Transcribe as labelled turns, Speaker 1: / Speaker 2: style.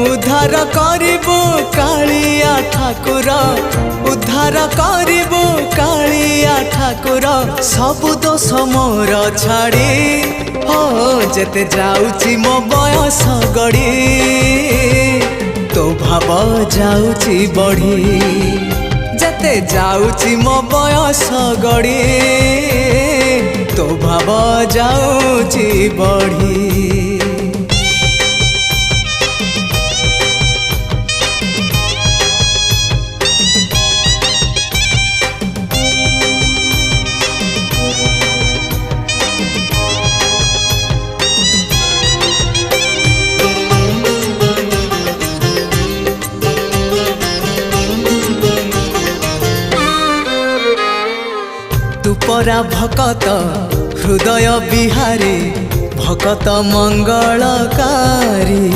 Speaker 1: उद्धार करिबो कालिया ठाकुर उद्धार करिबो कालिया ठाकुर सबु दोष मोर छाड़ी हो जेते जाउची मो बयस गड़ी तो भाव जाउची बढ़ी जेते जाउची मो बयस गड़ी तो भाव जाउची बढ़ी। तू परा भकत हृदय बिहारी भकत मंगलकारी।